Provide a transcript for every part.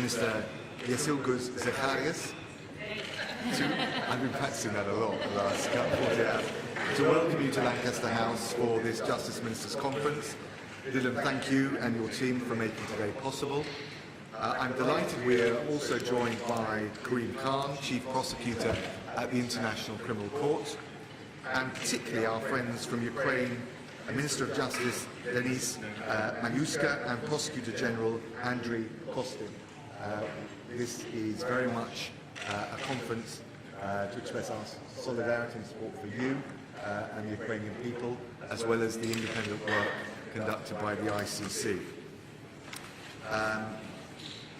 Mr. Yesilgoz-Zegerius. I've been practicing that a lot the last couple of years. To welcome you to Lancaster House for this Justice Ministers' Conference. Dylan, thank you and your team for making today possible. I'm delighted we're also joined by Karim, Chief Prosecutor at the International Criminal Court, and particularly our friends from Ukraine, Minister of Justice Denis Maliuska and Prosecutor General Andriy Kostin. This is very much a conference to express our solidarity and support for you and the Ukrainian people, as well as the independent work conducted by the ICC.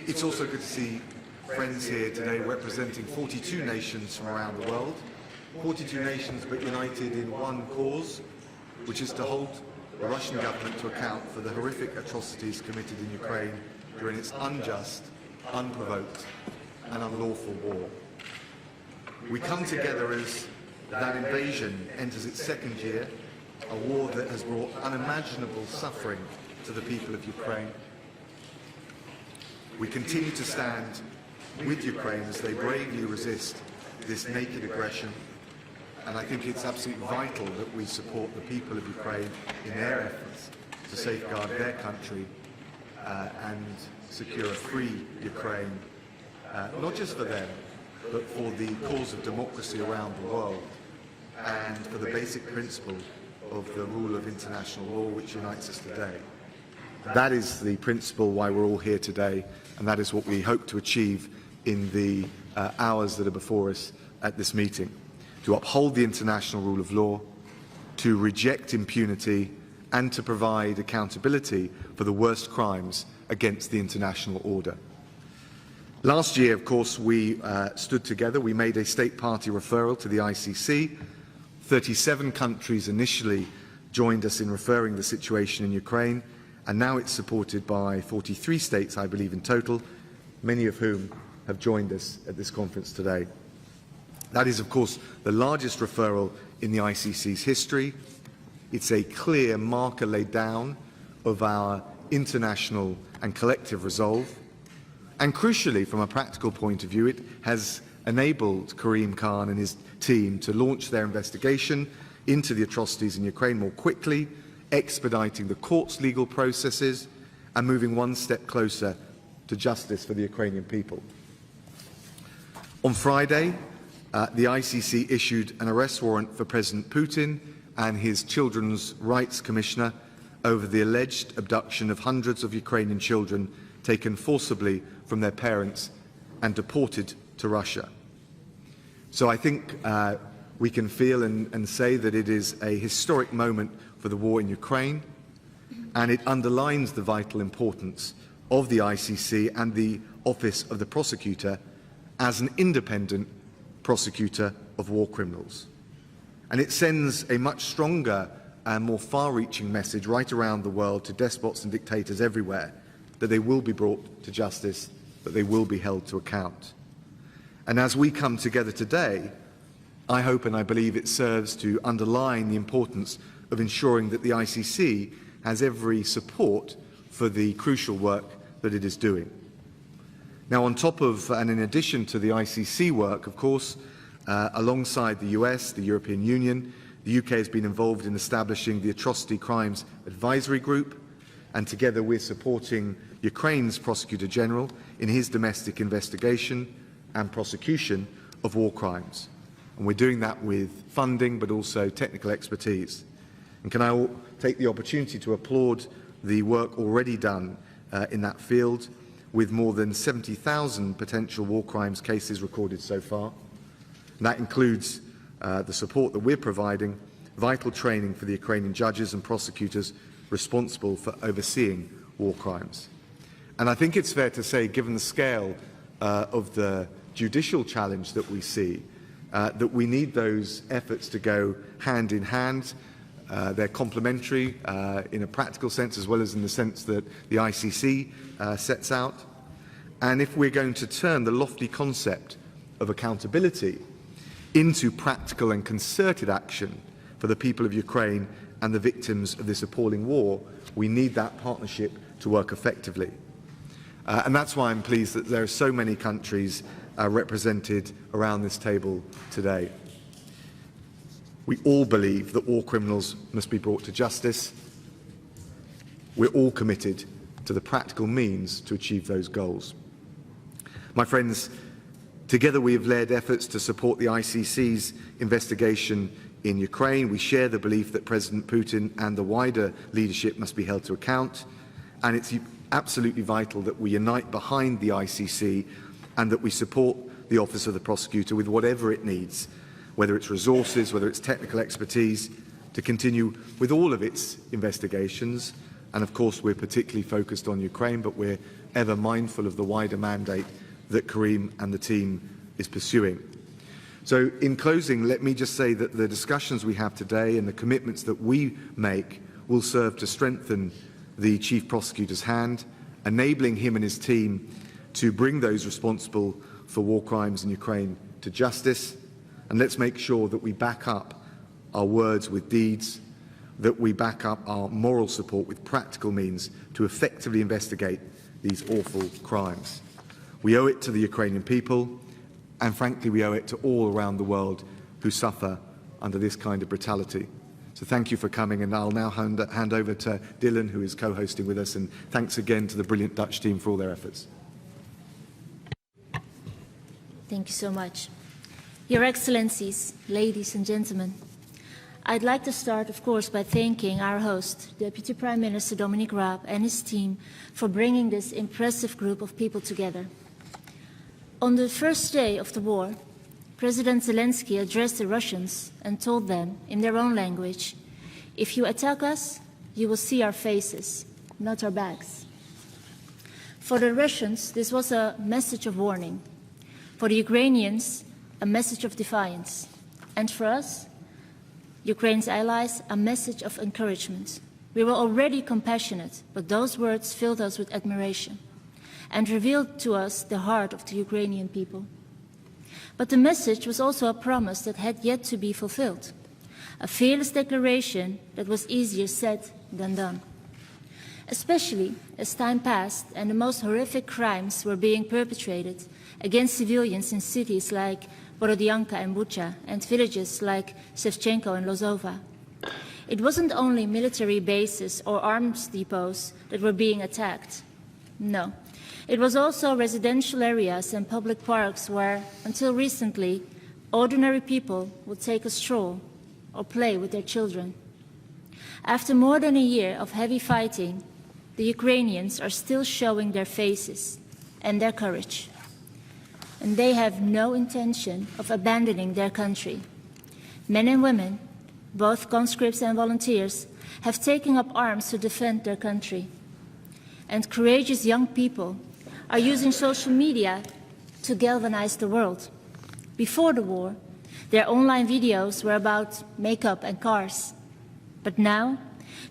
It's also good to see friends here today representing 42 nations from around the world, 42 nations but united in one cause, which is to hold the Russian government to account for the horrific atrocities committed in Ukraine during its unjust, unprovoked and unlawful war. We come together as that invasion enters its second year, a war that has brought unimaginable suffering to the people of Ukraine. We continue to stand with Ukraine as they bravely resist this naked aggression, and I think it's absolutely vital that we support the people of Ukraine in their efforts to safeguard their country and secure a free Ukraine, not just for them, but for the cause of democracy around the world and for the basic principle of the rule of international law which unites us today. That is the principle why we're all here today, and that is what we hope to achieve in the hours that are before us at this meeting. To uphold the international rule of law, to reject impunity, and to provide accountability for the worst crimes against the international order. Last year, of course, we stood together. We made a state party referral to the ICC. 37 countries initially joined us in referring the situation in Ukraine, and now it's supported by 43 states, I believe, in total, many of whom have joined us at this conference today. That is, of course, the largest referral in the ICC's history. It's a clear marker laid down of our international and collective resolve. And crucially, from a practical point of view, it has enabled Karim Khan and his team to launch their investigation into the atrocities in Ukraine more quickly, expediting the court's legal processes and moving one step closer to justice for the Ukrainian people. On Friday, the ICC issued an arrest warrant for President Putin and his Children's Rights Commissioner over the alleged abduction of hundreds of Ukrainian children taken forcibly from their parents and deported to Russia. So I think we can feel and say that it is a historic moment for the war in Ukraine, and it underlines the vital importance of the ICC and the Office of the Prosecutor as an independent prosecutor of war criminals. And it sends a much stronger and more far-reaching message right around the world to despots and dictators everywhere that they will be brought to justice, that they will be held to account. And as we come together today, I hope and I believe it serves to underline the importance of ensuring that the ICC has every support for the crucial work that it is doing. Now, on top of and in addition to the ICC work, of course, alongside the US, the European Union, the UK has been involved in establishing the Atrocity Crimes Advisory Group, and together we're supporting Ukraine's Prosecutor General in his domestic investigation and prosecution of war crimes. And we're doing that with funding but also technical expertise. And can I take the opportunity to applaud the work already done in that field, with more than 70,000 potential war crimes cases recorded so far. And that includes the support that we're providing, vital training for the Ukrainian judges and prosecutors responsible for overseeing war crimes. And I think it's fair to say, given the scale of the judicial challenge that we see, that we need those efforts to go hand in hand. They're complementary in a practical sense as well as in the sense that the ICC sets out. And if we're going to turn the lofty concept of accountability into practical and concerted action for the people of Ukraine and the victims of this appalling war, we need that partnership to work effectively. And that's why I'm pleased that there are so many countries represented around this table today. We all believe that war criminals must be brought to justice. We're all committed to the practical means to achieve those goals. My friends, together we have led efforts to support the ICC's investigation in Ukraine. We share the belief that President Putin and the wider leadership must be held to account, and it's absolutely vital that we unite behind the ICC and that we support the Office of the Prosecutor with whatever it needs, whether it's resources, whether it's technical expertise, to continue with all of its investigations. And of course, we're particularly focused on Ukraine, but we're ever mindful of the wider mandate that Karim and the team is pursuing. So in closing, let me just say that the discussions we have today and the commitments that we make will serve to strengthen the Chief Prosecutor's hand, enabling him and his team to bring those responsible for war crimes in Ukraine to justice. And let's make sure that we back up our words with deeds, that we back up our moral support with practical means to effectively investigate these awful crimes. We owe it to the Ukrainian people, and frankly, we owe it to all around the world who suffer under this kind of brutality. So thank you for coming, and I'll now hand over to Dylan, who is co-hosting with us, and thanks again to the brilliant Dutch team for all their efforts. Thank you so much. Your Excellencies, ladies and gentlemen, I'd like to start, of course, by thanking our host, Deputy Prime Minister Dominic Raab, and his team for bringing this impressive group of people together. On the first day of the war, President Zelensky addressed the Russians and told them, in their own language, "If you attack us, you will see our faces, not our backs." For the Russians, this was a message of warning. For the Ukrainians, a message of defiance. And for us, Ukraine's allies, a message of encouragement. We were already compassionate, but those words filled us with admiration and revealed to us the heart of the Ukrainian people. But the message was also a promise that had yet to be fulfilled, a fearless declaration that was easier said than done. Especially as time passed and the most horrific crimes were being perpetrated against civilians in cities like Borodyanka and Bucha, and villages like Shevchenko and Lozova. It wasn't only military bases or arms depots that were being attacked. No, it was also residential areas and public parks where, until recently, ordinary people would take a stroll or play with their children. After more than a year of heavy fighting, the Ukrainians are still showing their faces and their courage. And they have no intention of abandoning their country. Men and women, both conscripts and volunteers, have taken up arms to defend their country. And courageous young people are using social media to galvanize the world. Before the war, their online videos were about makeup and cars. But now,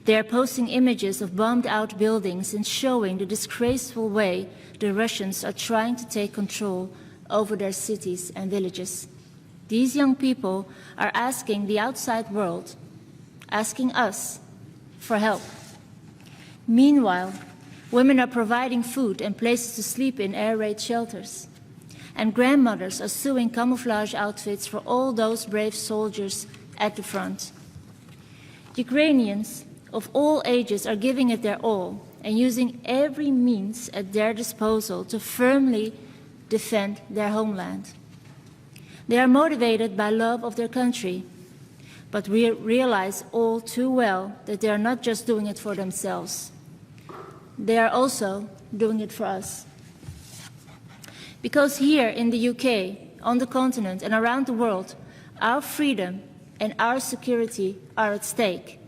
they are posting images of bombed-out buildings and showing the disgraceful way the Russians are trying to take control over their cities and villages. These young people are asking the outside world, asking us for help. Meanwhile, women are providing food and places to sleep in air raid shelters. And grandmothers are sewing camouflage outfits for all those brave soldiers at the front. Ukrainians of all ages are giving it their all and using every means at their disposal to firmly defend their homeland. They are motivated by love of their country, but we realize all too well that they are not just doing it for themselves. They are also doing it for us. Because here in the UK, on the continent and around the world, our freedom and our security are at stake.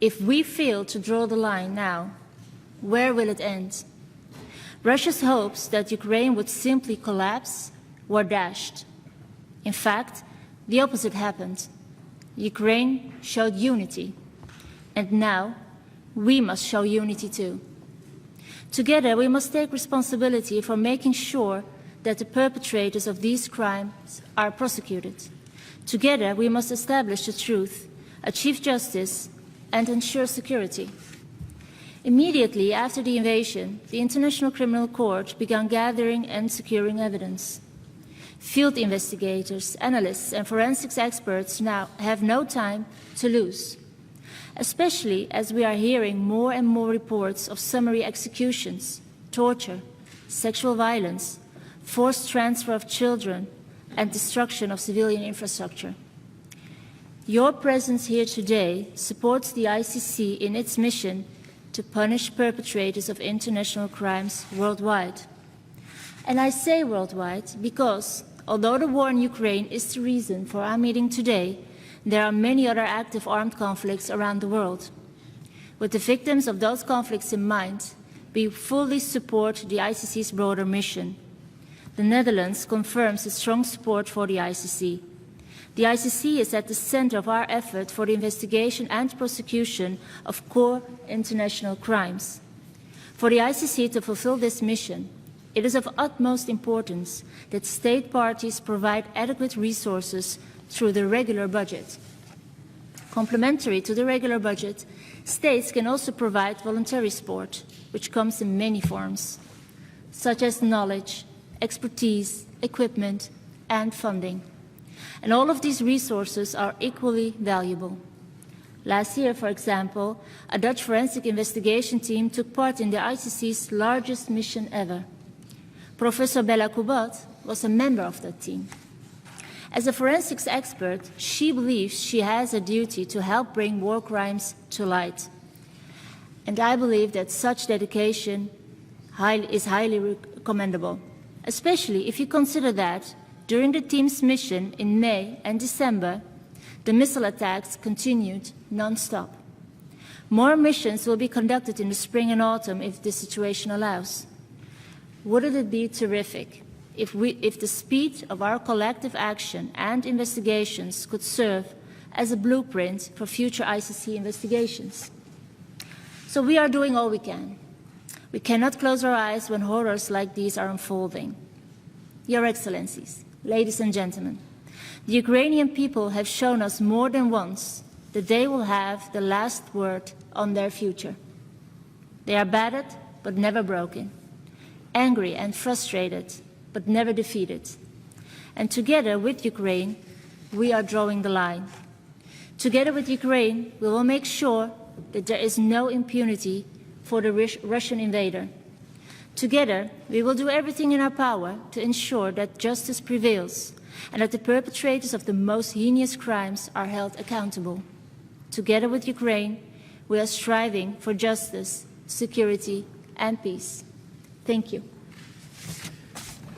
If we fail to draw the line now, where will it end? Russia's hopes that Ukraine would simply collapse were dashed. In fact, the opposite happened. Ukraine showed unity, and now we must show unity too. Together, we must take responsibility for making sure that the perpetrators of these crimes are prosecuted. Together, we must establish the truth, achieve justice, and ensure security. Immediately after the invasion, the International Criminal Court began gathering and securing evidence. Field investigators, analysts, and forensics experts now have no time to lose, especially as we are hearing more and more reports of summary executions, torture, sexual violence, forced transfer of children, and destruction of civilian infrastructure. Your presence here today supports the ICC in its mission to punish perpetrators of international crimes worldwide. And I say worldwide because, although the war in Ukraine is the reason for our meeting today, there are many other active armed conflicts around the world. With the victims of those conflicts in mind, we fully support the ICC's broader mission. The Netherlands confirms its strong support for the ICC. The ICC is at the center of our effort for the investigation and prosecution of core international crimes. For the ICC to fulfill this mission, it is of utmost importance that state parties provide adequate resources through the regular budget. Complementary to the regular budget, states can also provide voluntary support, which comes in many forms, such as knowledge, expertise, equipment, and funding. And all of these resources are equally valuable. Last year, for example, a Dutch forensic investigation team took part in the ICC's largest mission ever. Professor Bella Kubat was a member of that team. As a forensics expert, she believes she has a duty to help bring war crimes to light. And I believe that such dedication is highly commendable, especially if you consider that during the team's mission in May and December, the missile attacks continued non-stop. More missions will be conducted in the spring and autumn if the situation allows. Wouldn't it be terrific if the speed of our collective action and investigations could serve as a blueprint for future ICC investigations? So we are doing all we can. We cannot close our eyes when horrors like these are unfolding. Your Excellencies, ladies and gentlemen, the Ukrainian people have shown us more than once that they will have the last word on their future. They are battered but never broken, angry and frustrated but never defeated. And together with Ukraine, we are drawing the line. Together with Ukraine, we will make sure that there is no impunity for the Russian invader. Together, we will do everything in our power to ensure that justice prevails and that the perpetrators of the most heinous crimes are held accountable. Together with Ukraine, we are striving for justice, security, and peace. Thank you.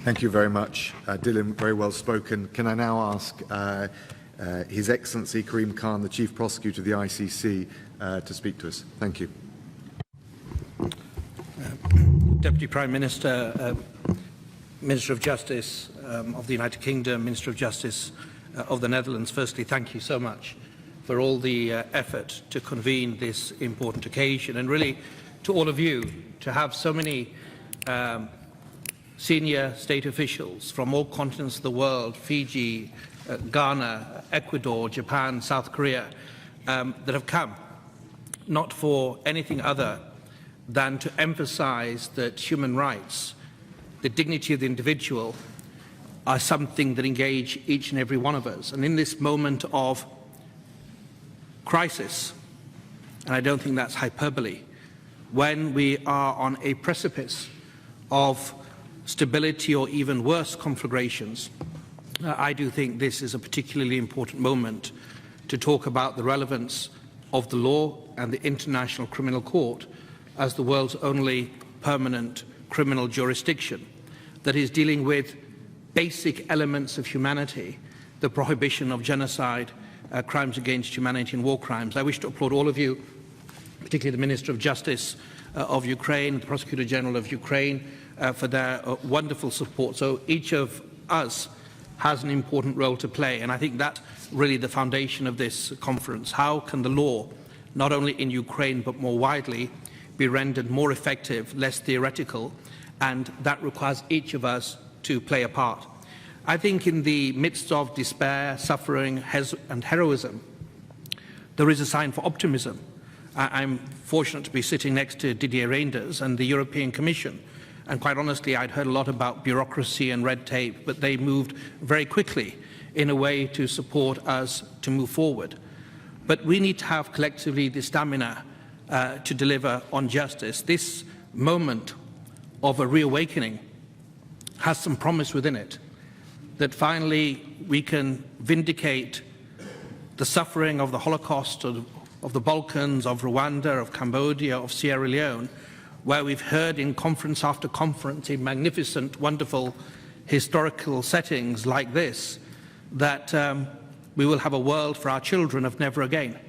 Thank you very much, Dylan. Very well spoken. Can I now ask His Excellency Karim Khan, the Chief Prosecutor of the ICC, to speak to us? Thank you. Deputy Prime Minister, Minister of Justice of the United Kingdom, Minister of Justice of the Netherlands, firstly, thank you so much for all the effort to convene this important occasion, and really to all of you to have so many senior state officials from all continents of the world, Fiji, Ghana, Ecuador, Japan, South Korea, that have come, not for anything other than to emphasize that human rights, the dignity of the individual, are something that engage each and every one of us. And in this moment of crisis, and I don't think that's hyperbole, when we are on a precipice of stability or even worse conflagrations, I do think this is a particularly important moment to talk about the relevance of the law and the International Criminal Court as the world's only permanent criminal jurisdiction that is dealing with basic elements of humanity, the prohibition of genocide, crimes against humanity and war crimes. I wish to applaud all of you, particularly the Minister of Justice of Ukraine, the Prosecutor General of Ukraine, for their wonderful support. So each of us has an important role to play, and I think that's really the foundation of this conference. How can the law, not only in Ukraine but more widely, be rendered more effective, less theoretical, and that requires each of us to play a part. I think in the midst of despair, suffering, and heroism, there is a sign for optimism, I'm fortunate to be sitting next to Didier Reynders and the European Commission. And quite honestly, I'd heard a lot about bureaucracy and red tape, but they moved very quickly in a way to support us to move forward. But we need to have collectively the stamina to deliver on justice. This moment of a reawakening has some promise within it, that finally we can vindicate the suffering of the Holocaust, of the Balkans, of Rwanda, of Cambodia, of Sierra Leone, where we've heard in conference after conference in magnificent, wonderful historical settings like this, that we will have a world for our children of never again.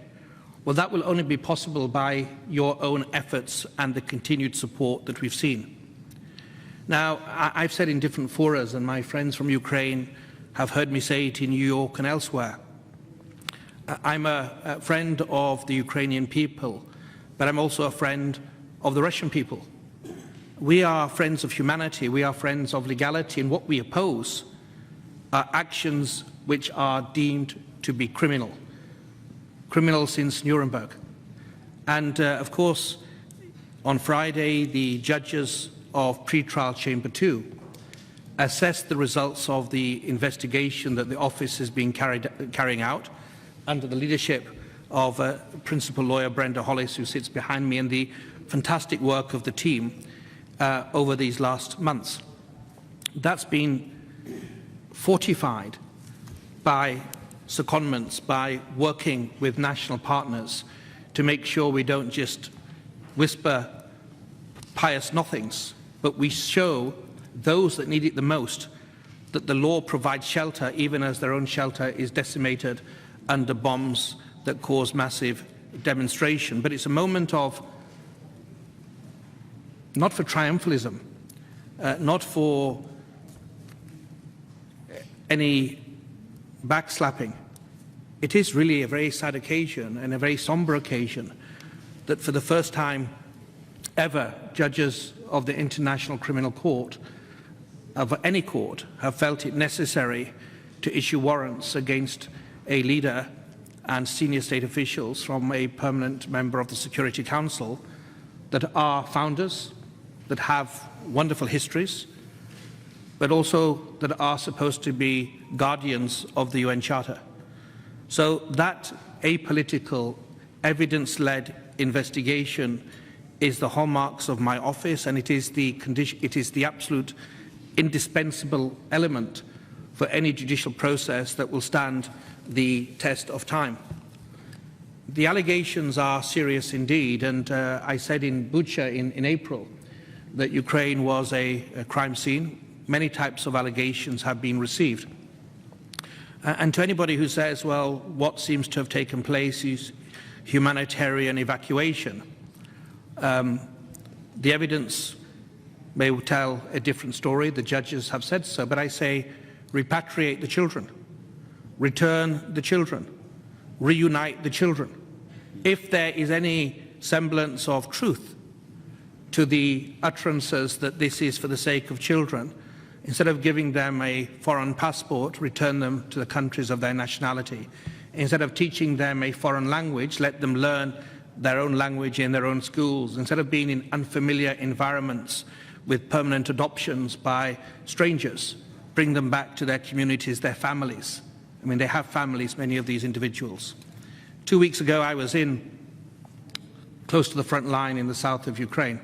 Well, that will only be possible by your own efforts and the continued support that we've seen. Now, I've said in different forums, and my friends from Ukraine have heard me say it in New York and elsewhere, I'm a friend of the Ukrainian people, but I'm also a friend of the Russian people. We are friends of humanity, we are friends of legality, and what we oppose are actions which are deemed to be criminal since Nuremberg. And of course, on Friday, the judges of Pre-Trial Chamber 2 assessed the results of the investigation that the office has been carrying out under the leadership of Principal Lawyer Brenda Hollis, who sits behind me, and the fantastic work of the team over these last months. That's been fortified by secondments, by working with national partners to make sure we don't just whisper pious nothings, but we show those that need it the most that the law provides shelter even as their own shelter is decimated under bombs that cause massive demonstration. But it's a moment of, not for triumphalism, not for any backslapping. It is really a very sad occasion and a very somber occasion that for the first time ever, judges of the International Criminal Court, of any court, have felt it necessary to issue warrants against a leader and senior state officials from a permanent member of the Security Council that are founders, that have wonderful histories, but also that are supposed to be guardians of the UN Charter. So that apolitical, evidence-led investigation is the hallmarks of my office, and it is the absolute indispensable element for any judicial process that will stand the test of time. The allegations are serious indeed, and I said in Bucha in April that Ukraine was a crime scene. Many types of allegations have been received. And to anybody who says, well, what seems to have taken place is humanitarian evacuation, the evidence may tell a different story. The judges have said so, but I say repatriate the children, return the children, reunite the children. If there is any semblance of truth to the utterances that this is for the sake of children, instead of giving them a foreign passport, return them to the countries of their nationality. Instead of teaching them a foreign language, let them learn their own language in their own schools. Instead of being in unfamiliar environments with permanent adoptions by strangers, bring them back to their communities, their families. I mean, they have families, many of these individuals. 2 weeks ago, I was close to the front line in the south of Ukraine.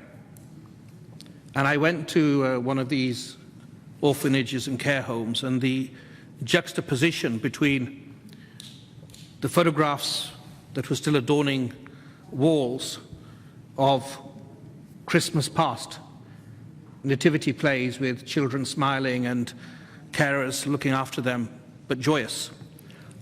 And I went to one of these orphanages and care homes, and the juxtaposition between the photographs that were still adorning walls of Christmas past, nativity plays with children smiling and carers looking after them, but joyous,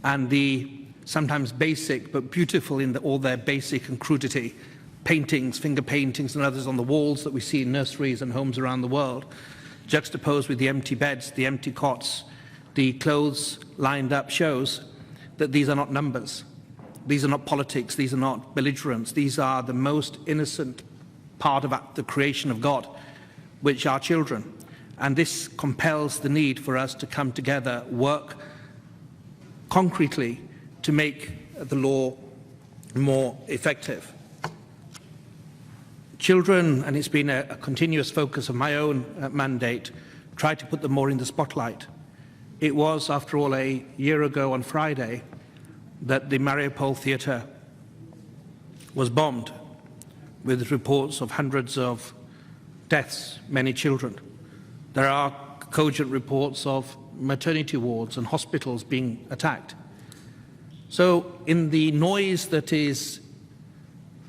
and the sometimes basic but beautiful in all their basic and crudity, paintings, finger paintings and others on the walls that we see in nurseries and homes around the world, juxtaposed with the empty beds, the empty cots, the clothes lined up, shows that these are not numbers. These are not politics, these are not belligerents, these are the most innocent part of the creation of God, which are children. And this compels the need for us to come together, work concretely to make the law more effective. Children, and it's been a continuous focus of my own mandate, try to put them more in the spotlight. It was, after all, a year ago on Friday that the Mariupol theatre was bombed, with reports of hundreds of deaths, many children. There are cogent reports of maternity wards and hospitals being attacked. So in the noise that is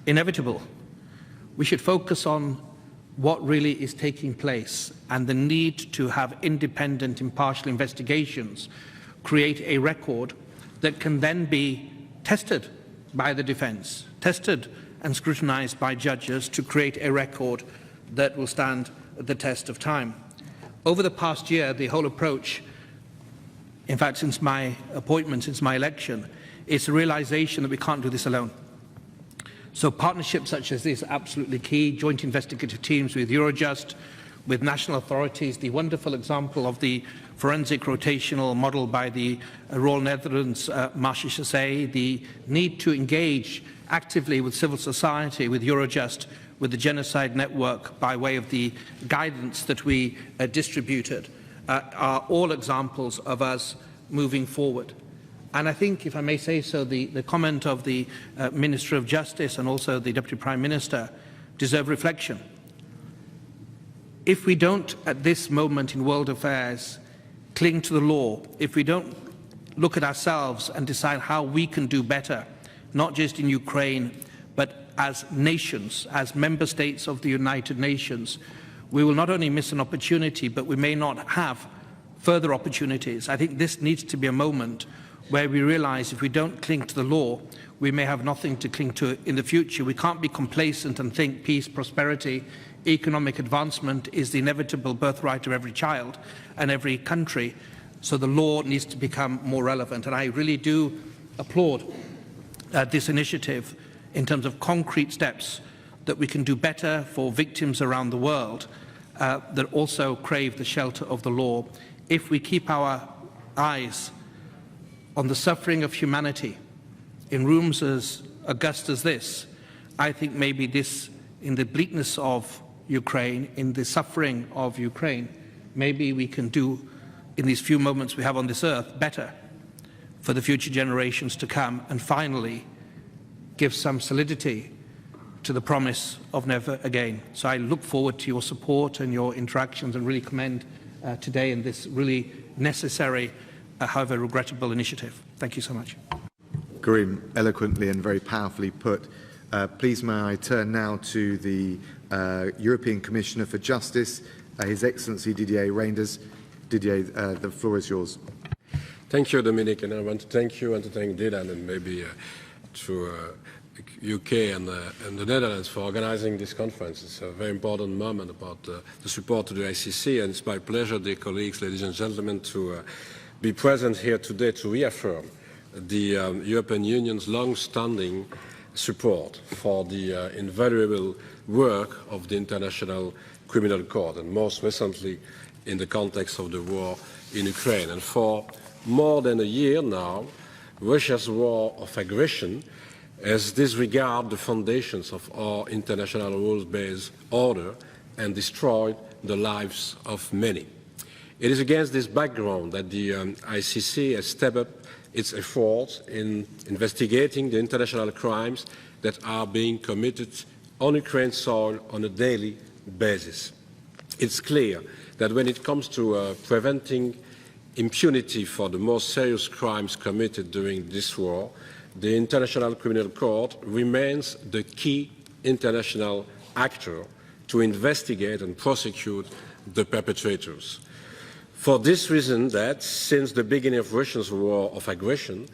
inevitable, we should focus on what really is taking place and the need to have independent, impartial investigations, create a record that can then be tested by the defense, tested and scrutinized by judges to create a record that will stand the test of time. Over the past year, the whole approach, in fact, since my appointment, since my election, is the realization that we can't do this alone. So partnerships such as this are absolutely key, joint investigative teams with Eurojust, with national authorities, the wonderful example of the forensic rotational model by the Royal Netherlands Marche, the need to engage actively with civil society, with Eurojust, with the Genocide Network by way of the guidance that we distributed, are all examples of us moving forward. And I think, if I may say so, the comment of the Minister of Justice and also the Deputy Prime Minister deserve reflection. If we don't, at this moment in world affairs, cling to the law, if we don't look at ourselves and decide how we can do better, not just in Ukraine, but as nations, as member states of the United Nations, we will not only miss an opportunity, but we may not have further opportunities. I think this needs to be a moment where we realize if we don't cling to the law, we may have nothing to cling to in the future. We can't be complacent and think peace, prosperity, economic advancement is the inevitable birthright of every child and every country. So the law needs to become more relevant. And I really do applaud this initiative in terms of concrete steps that we can do better for victims around the world that also crave the shelter of the law. If we keep our eyes on the suffering of humanity in rooms as august as this, I think maybe this, in the bleakness of Ukraine, in the suffering of Ukraine, maybe we can do, in these few moments we have on this earth, better for the future generations to come, and finally give some solidity to the promise of never again. So I look forward to your support and your interactions, and really commend today in this really necessary, however regrettable initiative. Thank you so much. Karim, eloquently and very powerfully put. Please may I turn now to the European Commissioner for Justice, His Excellency Didier Reynders. Didier, the floor is yours. Thank you, Dominic, and I want to thank you and to thank Dylan and maybe to UK and the Netherlands for organizing this conference. It's a very important moment about the support to the ICC, and it's my pleasure, dear colleagues, ladies and gentlemen, to be present here today to reaffirm the European Union's long-standing support for the invaluable work of the International Criminal Court, and most recently in the context of the war in Ukraine. And for more than a year now, Russia's war of aggression has disregarded the foundations of our international rules-based order and destroyed the lives of many. It is against this background that the ICC has stepped up its efforts in investigating the international crimes that are being committed on Ukraine's soil on a daily basis. It's clear that when it comes to preventing impunity for the most serious crimes committed during this war, the International Criminal Court remains the key international actor to investigate and prosecute the perpetrators. For this reason, that since the beginning of Russia's war of aggression,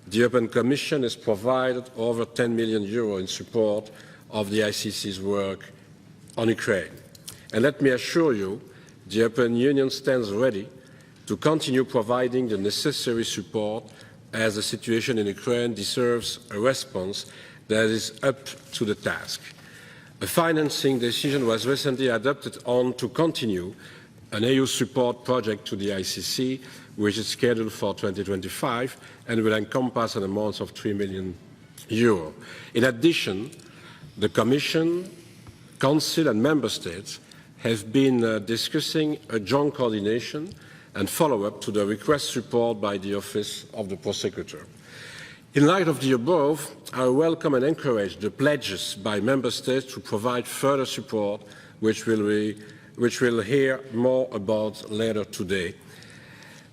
the European Commission has provided over €10 million in support of the ICC's work on Ukraine. And let me assure you, the European Union stands ready to continue providing the necessary support as the situation in Ukraine deserves a response that is up to the task. A financing decision was recently adopted on to continue an EU support project to the ICC, which is scheduled for 2025 and will encompass an amount of €3 million. In addition, the Commission Council and Member States have been discussing a joint coordination and follow-up to the request report by the Office of the Prosecutor. In light of the above, I welcome and encourage the pledges by Member States to provide further support, which we'll hear more about later today.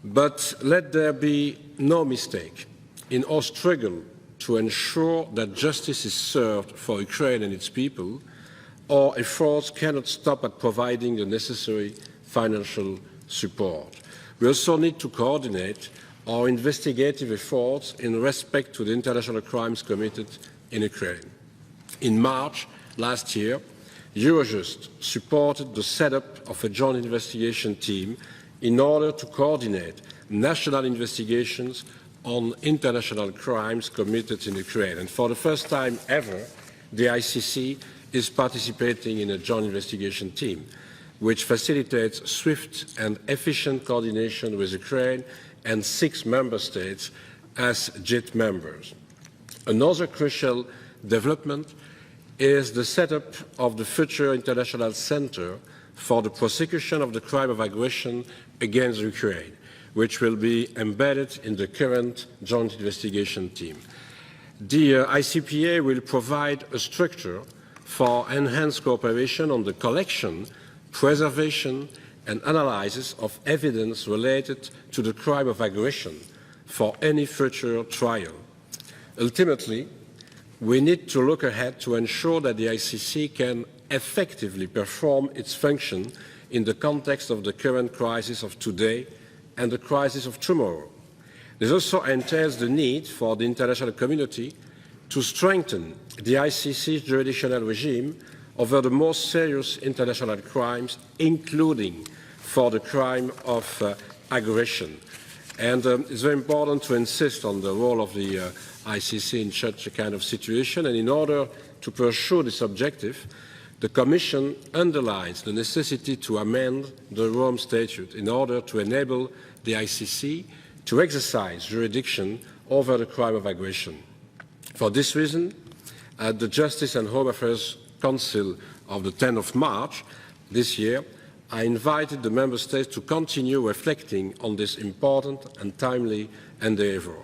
But let there be no mistake. In our struggle to ensure that justice is served for Ukraine and its people, our efforts cannot stop at providing the necessary financial support. We also need to coordinate our investigative efforts in respect to the international crimes committed in Ukraine. In March last year, Eurojust supported the setup of a joint investigation team in order to coordinate national investigations on international crimes committed in Ukraine. And for the first time ever, the ICC is participating in a joint investigation team, which facilitates swift and efficient coordination with Ukraine and 6 member states as JIT members. Another crucial development is the setup of the future International Center for the Prosecution of the Crime of Aggression against Ukraine, which will be embedded in the current joint investigation team. The ICPA will provide a structure for enhanced cooperation on the collection, preservation, and analysis of evidence related to the crime of aggression for any future trial. Ultimately, we need to look ahead to ensure that the ICC can effectively perform its function in the context of the current crisis of today and the crisis of tomorrow. This also entails the need for the international community to strengthen the ICC's jurisdictional regime over the most serious international crimes, including for the crime of aggression. And it's very important to insist on the role of the ICC in such a kind of situation. And in order to pursue this objective, the Commission underlines the necessity to amend the Rome Statute in order to enable the ICC to exercise jurisdiction over the crime of aggression. For this reason, at the Justice and Home Affairs Council of the 10th of March this year, I invited the Member States to continue reflecting on this important and timely endeavour.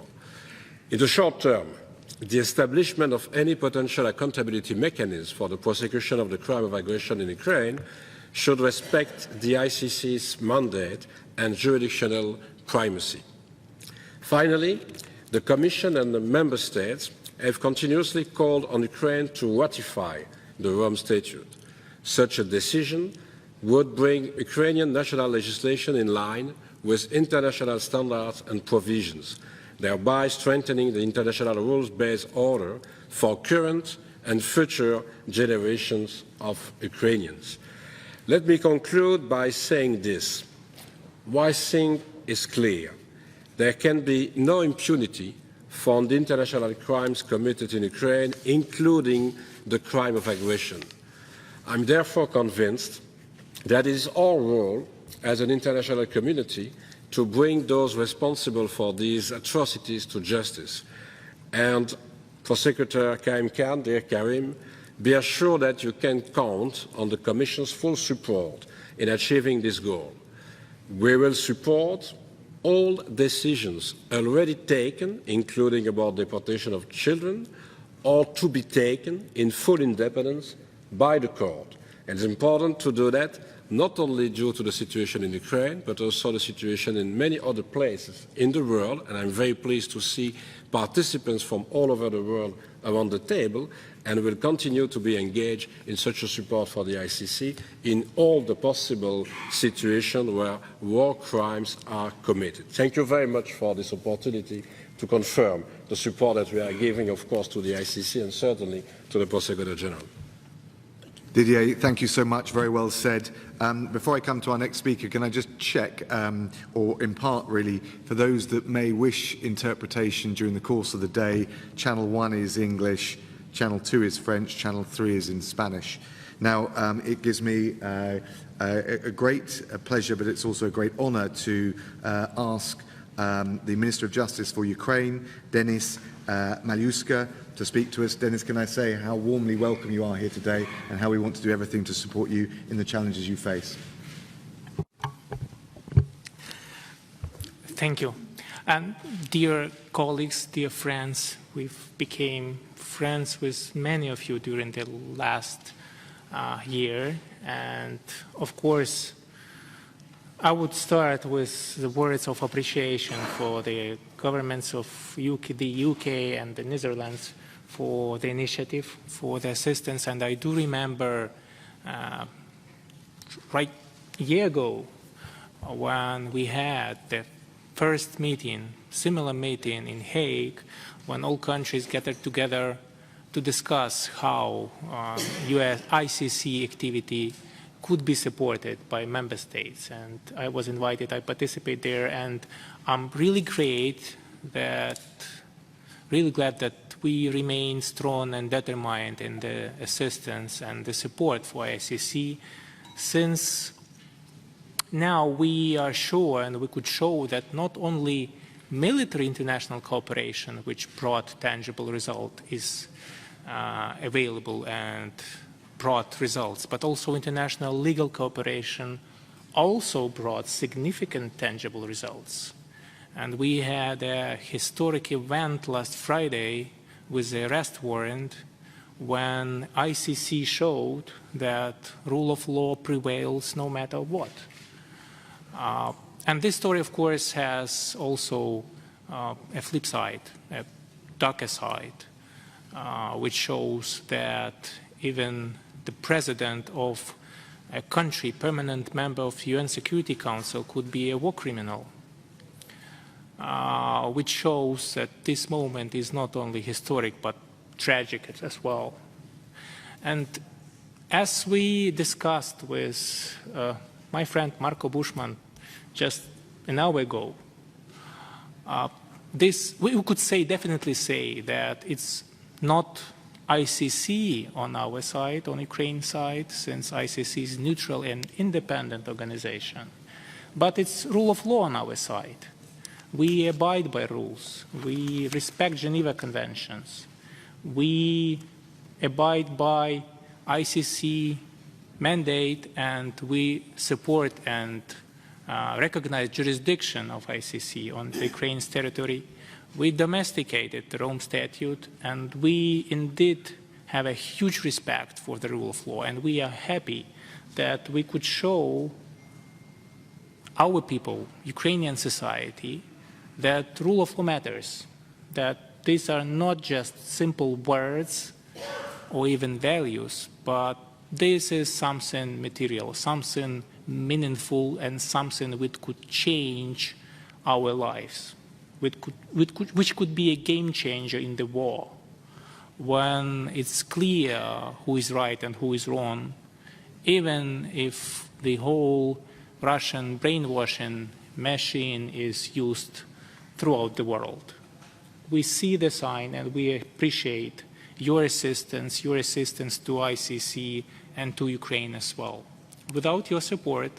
In the short term, the establishment of any potential accountability mechanism for the prosecution of the crime of aggression in Ukraine should respect the ICC's mandate and jurisdictional primacy. Finally, the Commission and the Member States have continuously called on Ukraine to ratify the Rome Statute. Such a decision would bring Ukrainian national legislation in line with international standards and provisions, thereby strengthening the international rules-based order for current and future generations of Ukrainians. Let me conclude by saying this. One thing is clear. There can be no impunity for the international crimes committed in Ukraine, including the crime of aggression. I'm therefore convinced that it is our role as an international community to bring those responsible for these atrocities to justice. And Prosecutor Karim, dear Karim, be assured that you can count on the Commission's full support in achieving this goal. We will support all decisions already taken, including about deportation of children, or to be taken in full independence by the court. And it's important to do that not only due to the situation in Ukraine, but also the situation in many other places in the world. And I'm very pleased to see participants from all over the world around the table, and will continue to be engaged in such a support for the ICC in all the possible situations where war crimes are committed. Thank you very much for this opportunity to confirm the support that we are giving, of course, to the ICC and certainly to the Prosecutor General. Didier, thank you so much. Very well said. Before I come to our next speaker, can I just check, or in part really, for those that may wish interpretation during the course of the day, Channel 1 is English, Channel 2 is French, Channel 3 is in Spanish. Now, it gives me a great pleasure, but it's also a great honour to ask the Minister of Justice for Ukraine, Denis Maliuska to speak to us. Dennis, can I say how warmly welcome you are here today and how we want to do everything to support you in the challenges you face. Thank you. And dear colleagues, dear friends, we've became friends with many of you during the last year. And of course, I would start with the words of appreciation for the governments of the UK and the Netherlands for the initiative, for the assistance. And I do remember right a year ago when we had the first meeting, similar meeting in Hague, when all countries gathered together to discuss how US ICC activity could be supported by member states. And I was invited, I participated there, and I'm really glad that we remain strong and determined in the assistance and the support for ICC, since now we are sure and we could show that not only military international cooperation, which brought tangible result, is available and brought results, but also international legal cooperation also brought significant tangible results. And we had a historic event last Friday with the arrest warrant when ICC showed that rule of law prevails no matter what. And this story, of course, has also a flip side, a darker side, which shows that even the president of a country, permanent member of UN Security Council, could be a war criminal, which shows that this moment is not only historic but tragic as well. And as we discussed with my friend Marco Buschmann just an hour ago, we could definitely say that it's not ICC on our side, on Ukraine's side, since ICC is neutral and independent organization, but it's rule of law on our side. We abide by rules. We respect Geneva Conventions. We abide by ICC mandate, and we support and recognize jurisdiction of ICC on Ukraine's territory. We domesticated the Rome Statute, and we indeed have a huge respect for the rule of law, and we are happy that we could show our people, Ukrainian society, that rule of law matters, that these are not just simple words or even values, but this is something material, something meaningful, and something which could change our lives, which could be a game changer in the war, when it's clear who is right and who is wrong, even if the whole Russian brainwashing machine is used throughout the world. We see the sign, and we appreciate your assistance to ICC and to Ukraine as well. Without your support,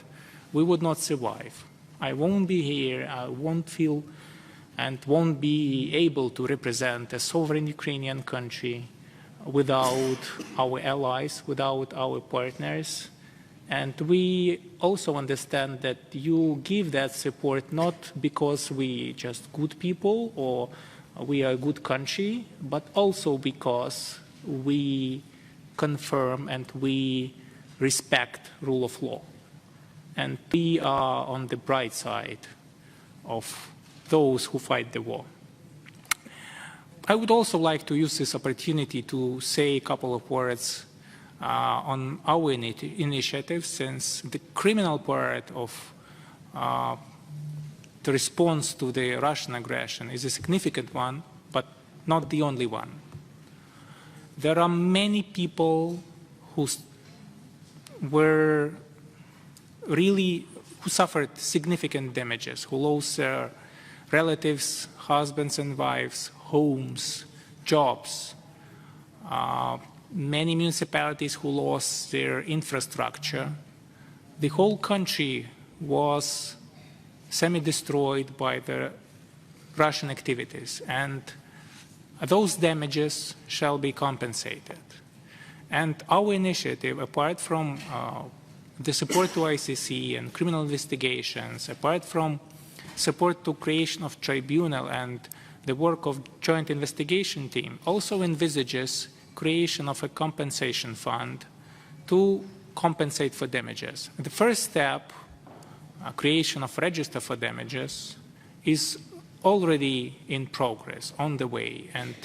we would not survive. I won't be here, I won't feel and won't be able to represent a sovereign Ukrainian country without our allies, without our partners. And we also understand that you give that support not because we just good people or we are a good country, but also because we confirm and we respect rule of law. And we are on the bright side of those who fight the war. I would also like to use this opportunity to say a couple of words on our initiative, since the criminal part of the response to the Russian aggression is a significant one, but not the only one. There are many people who suffered significant damages, who lost their relatives, husbands and wives, homes, jobs. Many municipalities who lost their infrastructure. The whole country was semi-destroyed by the Russian activities. And those damages shall be compensated. And our initiative, apart from the support to ICC and criminal investigations, apart from support to creation of tribunal and the work of joint investigation team, also envisages creation of a compensation fund to compensate for damages. The first step, creation of register for damages, is already in progress, on the way, and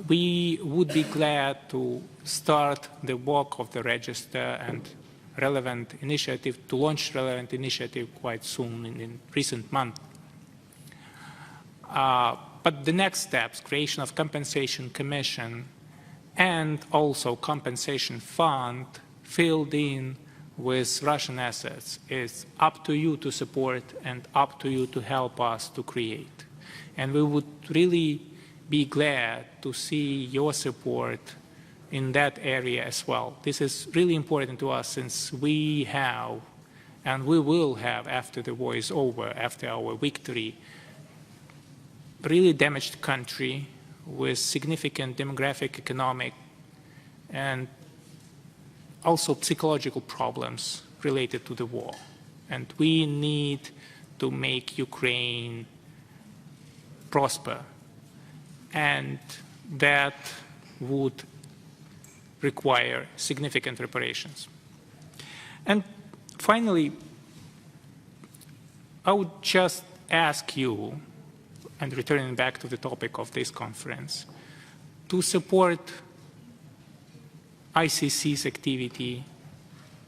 we would be glad to start the work of the register and relevant initiative, to launch relevant initiative quite soon in recent months. But the next steps, creation of compensation commission and also compensation fund filled in with Russian assets, is up to you to support and up to you to help us to create. And we would really be glad to see your support in that area as well. This is really important to us, since we have, and we will have after the war is over, after our victory, really damaged country with significant demographic, economic, and also psychological problems related to the war. And we need to make Ukraine prosper. And that would require significant reparations. And finally, I would just ask you, and returning back to the topic of this conference, to support ICC's activity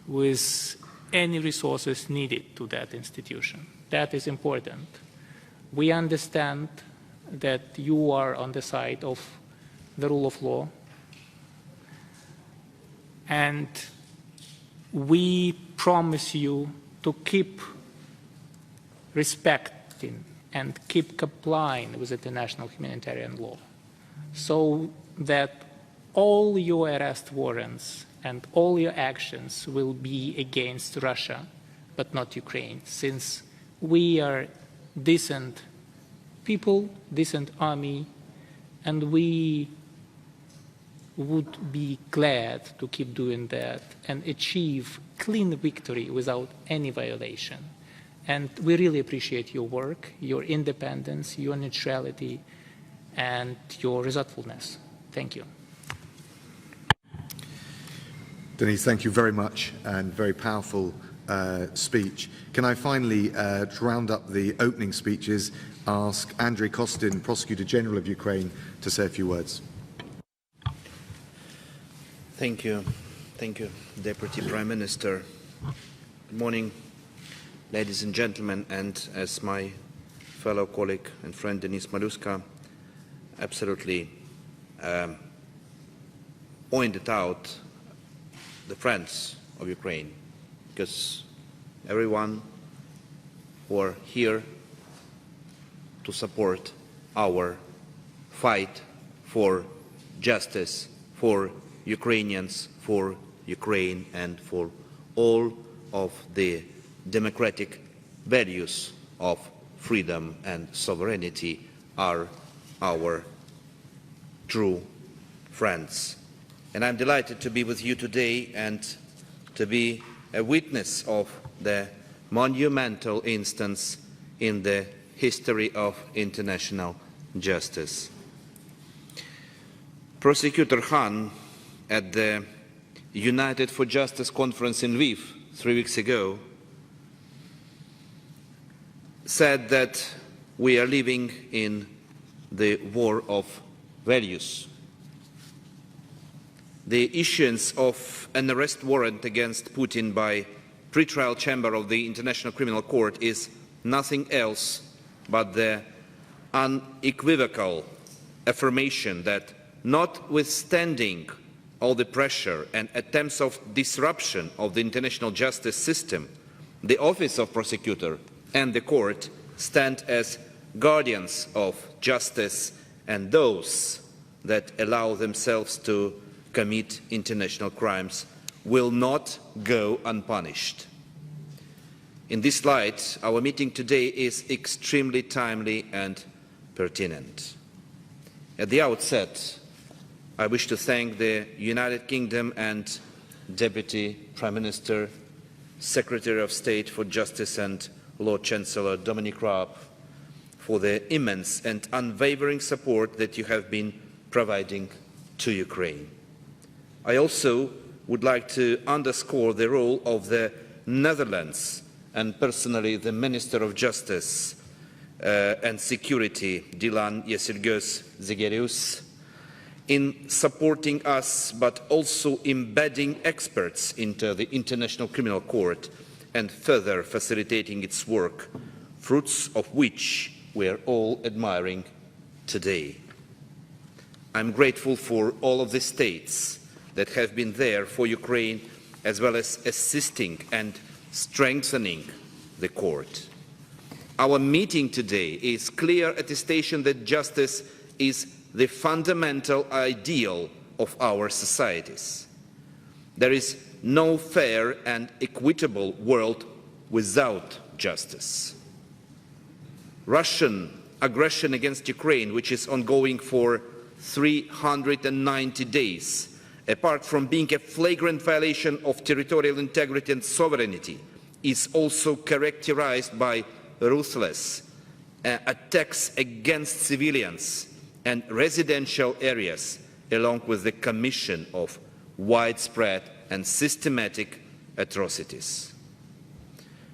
with any resources needed to that institution. That is important. We understand that you are on the side of the rule of law, and we promise you to keep respecting and keep complying with international humanitarian law, so that all your arrest warrants and all your actions will be against Russia, but not Ukraine, since we are decent people, decent army, and we would be glad to keep doing that and achieve clean victory without any violation. And we really appreciate your work, your independence, your neutrality, and your resourcefulness. Thank you. Denis, thank you very much, and very powerful speech. Can I finally, to round up the opening speeches, ask Andriy Kostin, Prosecutor General of Ukraine, to say a few words. Thank you. Thank you, Deputy Prime Minister. Good morning, ladies and gentlemen, and as my fellow colleague and friend Denis Maliuska absolutely pointed out, the friends of Ukraine, because everyone who are here to support our fight for justice, for Ukrainians, for Ukraine, and for all of the democratic values of freedom and sovereignty are our true friends. And I'm delighted to be with you today and to be a witness of the monumental instance in the history of international justice. Prosecutor Khan, at the United for Justice conference in Lviv 3 weeks ago, said that we are living in the war of values. The issuance of an arrest warrant against Putin by pretrial chamber of the International Criminal Court is nothing else but the unequivocal affirmation that, notwithstanding all the pressure and attempts of disruption of the international justice system, the Office of Prosecutor and the Court stand as guardians of justice and those that allow themselves to commit international crimes will not go unpunished. In this light, our meeting today is extremely timely and pertinent. At the outset, I wish to thank the United Kingdom and Deputy Prime Minister, Secretary of State for Justice and Lord Chancellor Dominic Raab for the immense and unwavering support that you have been providing to Ukraine. I also would like to underscore the role of the Netherlands and personally the Minister of Justice and Security, Yesilgoz-Zegerius, in supporting us but also embedding experts into the International Criminal Court and further facilitating its work, fruits of which we are all admiring today. I'm grateful for all of the states that have been there for Ukraine, as well as assisting and strengthening the court. Our meeting today is clear attestation that justice is the fundamental ideal of our societies. There is no fair and equitable world without justice. Russian aggression against Ukraine, which is ongoing for 390 days, apart from being a flagrant violation of territorial integrity and sovereignty, is also characterized by ruthless attacks against civilians and residential areas, along with the commission of widespread and systematic atrocities.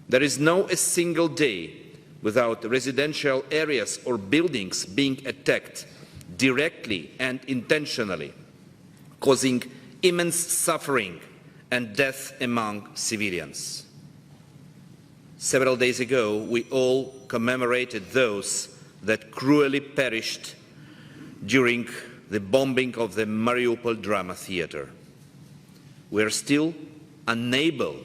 There is no a single day without residential areas or buildings being attacked directly and intentionally, causing immense suffering and death among civilians. Several days ago, we all commemorated those that cruelly perished during the bombing of the Mariupol drama theater. We are still unable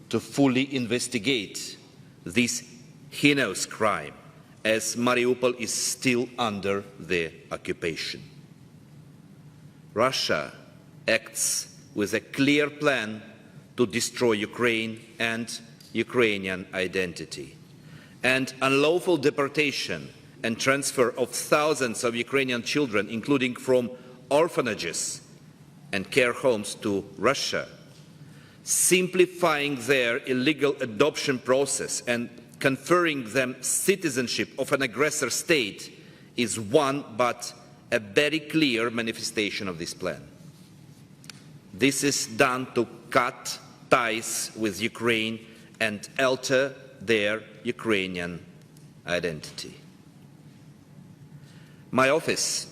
to fully investigate this heinous crime, as Mariupol is still under the occupation. Russia acts with a clear plan to destroy Ukraine and Ukrainian identity, and unlawful deportation and transfer of thousands of Ukrainian children, including from orphanages and care homes, to Russia, simplifying their illegal adoption process and conferring them citizenship of an aggressor state, is one but a very clear manifestation of this plan. This is done to cut ties with Ukraine and alter their Ukrainian identity. My office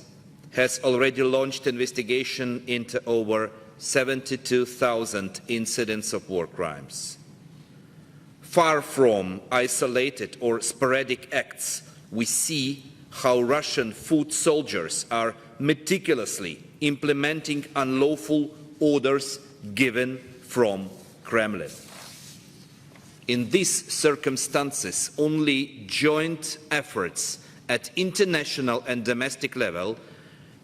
has already launched investigation into over 72,000 incidents of war crimes. Far from isolated or sporadic acts, we see how Russian foot soldiers are meticulously implementing unlawful orders given from Kremlin. In these circumstances, only joint efforts at international and domestic level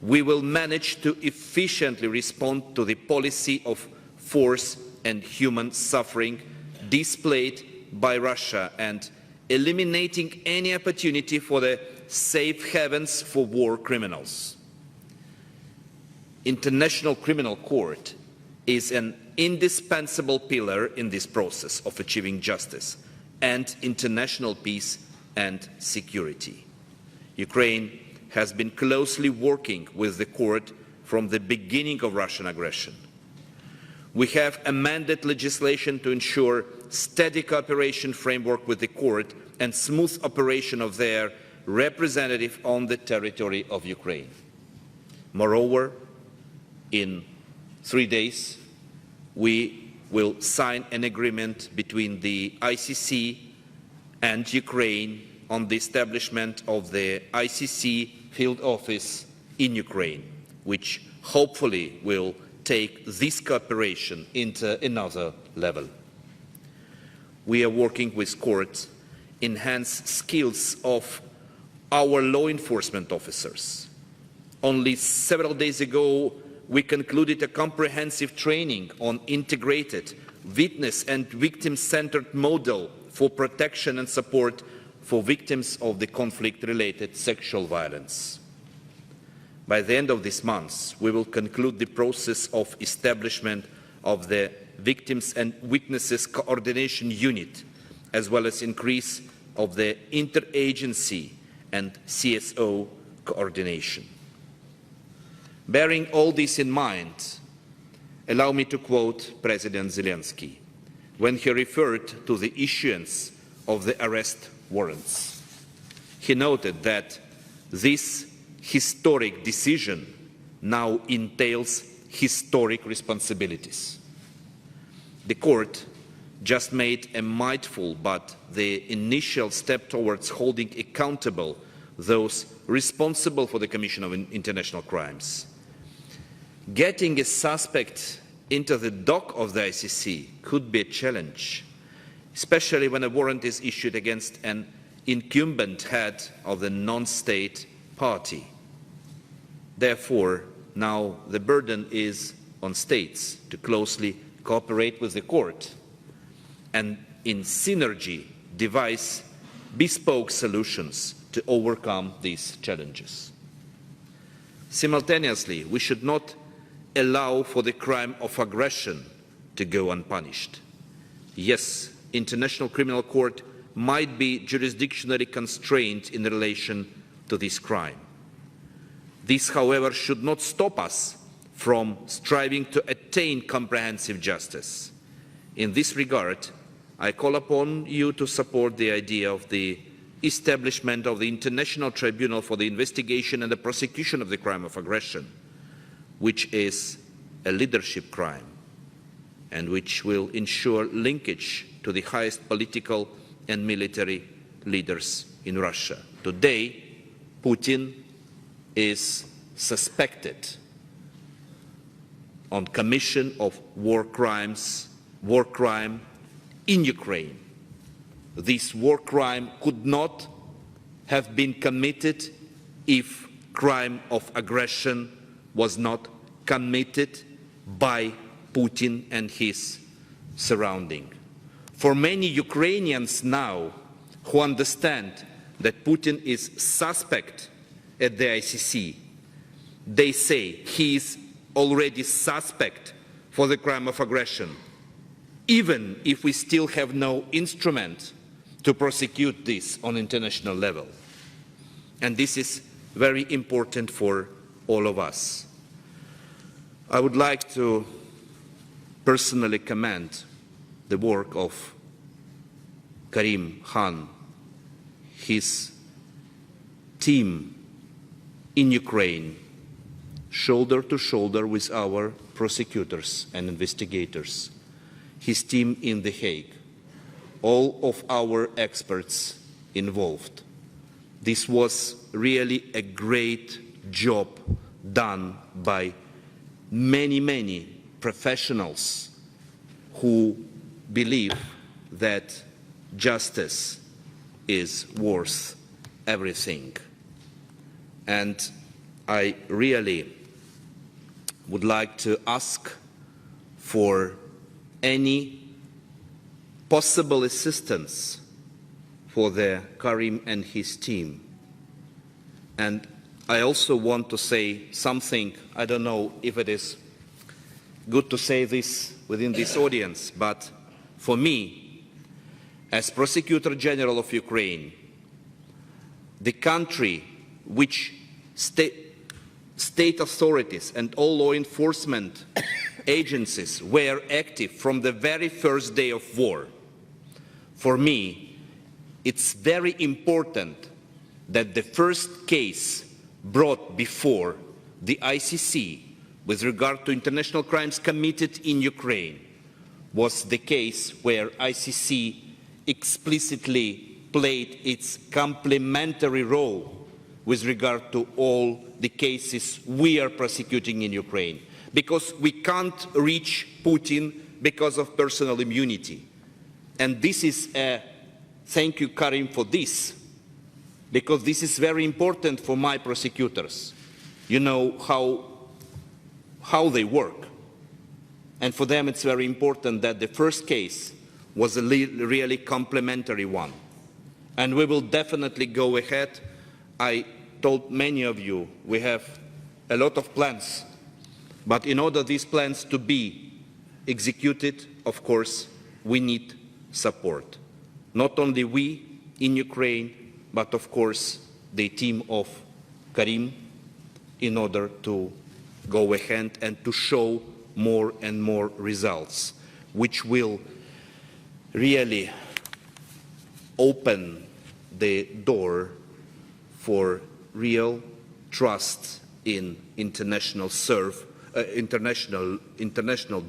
we will manage to efficiently respond to the policy of force and human suffering displayed by Russia and eliminating any opportunity for the safe havens for war criminals. International Criminal Court is an indispensable pillar in this process of achieving justice and international peace and security. Ukraine has been closely working with the court from the beginning of Russian aggression. We have amended legislation to ensure steady cooperation framework with the court and smooth operation of their representative on the territory of Ukraine. Moreover, in 3 days, we will sign an agreement between the ICC and Ukraine on the establishment of the ICC field office in Ukraine, which hopefully will take this cooperation into another level. We are working with courts, enhance skills of our law enforcement officers. Only several days ago, we concluded a comprehensive training on integrated witness and victim-centered model for protection and support for victims of the conflict-related sexual violence. By the end of this month, we will conclude the process of establishment of the Victims and Witnesses Coordination Unit, as well as increase of the interagency and CSO coordination. Bearing all this in mind, allow me to quote President Zelensky when he referred to the issuance of the arrest warrants. He noted that this historic decision now entails historic responsibilities. The court just made a mindful but the initial step towards holding accountable those responsible for the commission of international crimes. Getting a suspect into the dock of the ICC could be a challenge, especially when a warrant is issued against an incumbent head of the non-state party. Therefore, now the burden is on states to closely cooperate with the court and in synergy devise bespoke solutions to overcome these challenges. Simultaneously, we should not allow for the crime of aggression to go unpunished. Yes, International Criminal Court might be jurisdictionally constrained in relation to this crime. This, however, should not stop us from striving to attain comprehensive justice. In this regard, I call upon you to support the idea of the establishment of the International Tribunal for the Investigation and the Prosecution of the Crime of Aggression, which is a leadership crime and which will ensure linkage to the highest political and military leaders in Russia. Today, Putin is suspected on commission of war crime in Ukraine. This war crime could not have been committed if crime of aggression was not committed by Putin and his surrounding. For many Ukrainians now who understand that Putin is suspect at the ICC, they say he is already suspect for the crime of aggression, even if we still have no instrument to prosecute this on international level. And this is very important for all of us. I would like to personally commend the work of Karim Khan, his team in Ukraine, shoulder to shoulder with our prosecutors and investigators, his team in The Hague, all of our experts involved. This was really a great job done by many professionals who believe that justice is worth everything. And I really would like to ask for any possible assistance for the Karim and his team. And I also want to say something, I don't know if it is good to say this within this audience, but for me, as Prosecutor General of Ukraine, the country which state authorities and all law enforcement agencies were active from the very first day of war, for me, it's very important that the first case brought before the ICC with regard to international crimes committed in Ukraine was the case where ICC explicitly played its complementary role with regard to all the cases we are prosecuting in Ukraine. Because we can't reach Putin because of personal immunity. And this is thank you, Karim, for this, because this is very important for my prosecutors. You know how they work. And for them it's very important that the first case was a really complementary one. And we will definitely go ahead. I told many of you we have a lot of plans, but in order these plans to be executed, of course, we need support. Not only we in Ukraine, but of course the team of Karim, in order to go ahead and to show more and more results, which will really open the door for real trust in international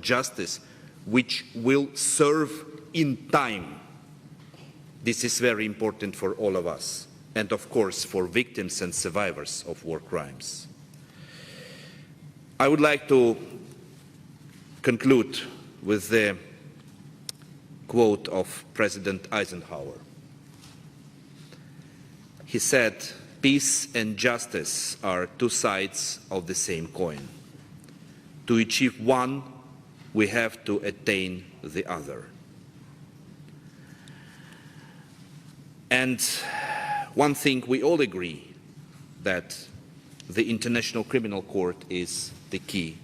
justice, which will serve in time. This is very important for all of us, and of course for victims and survivors of war crimes. I would like to conclude with the quote of President Eisenhower. He said, "Peace and justice are two sides of the same coin. To achieve one, we have to attain the other." And one thing we all agree, that the International Criminal Court is the key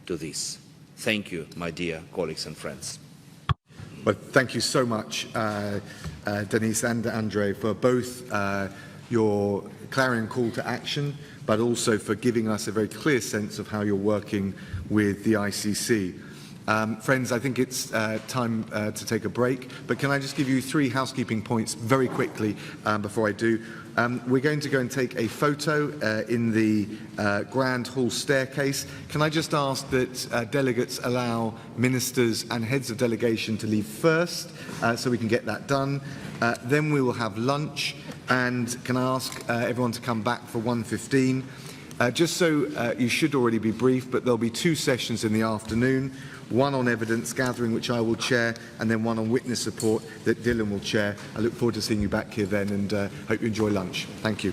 to this. Thank you, my dear colleagues and friends. Well, thank you so much, Denis and Andriy, for both your clarion call to action, but also for giving us a very clear sense of how you're working with the ICC. Friends, I think it's time to take a break, but can I just give you 3 housekeeping points very quickly before I do? We're going to go and take a photo in the Grand Hall staircase. Can I just ask that delegates allow ministers and heads of delegation to leave first so we can get that done? Then we will have lunch, and can I ask everyone to come back for 1:15? Just so you should already be briefed, but there'll be 2 sessions in the afternoon, one on evidence gathering, which I will chair, and then one on witness support that Dylan will chair. I look forward to seeing you back here then, and hope you enjoy lunch. Thank you.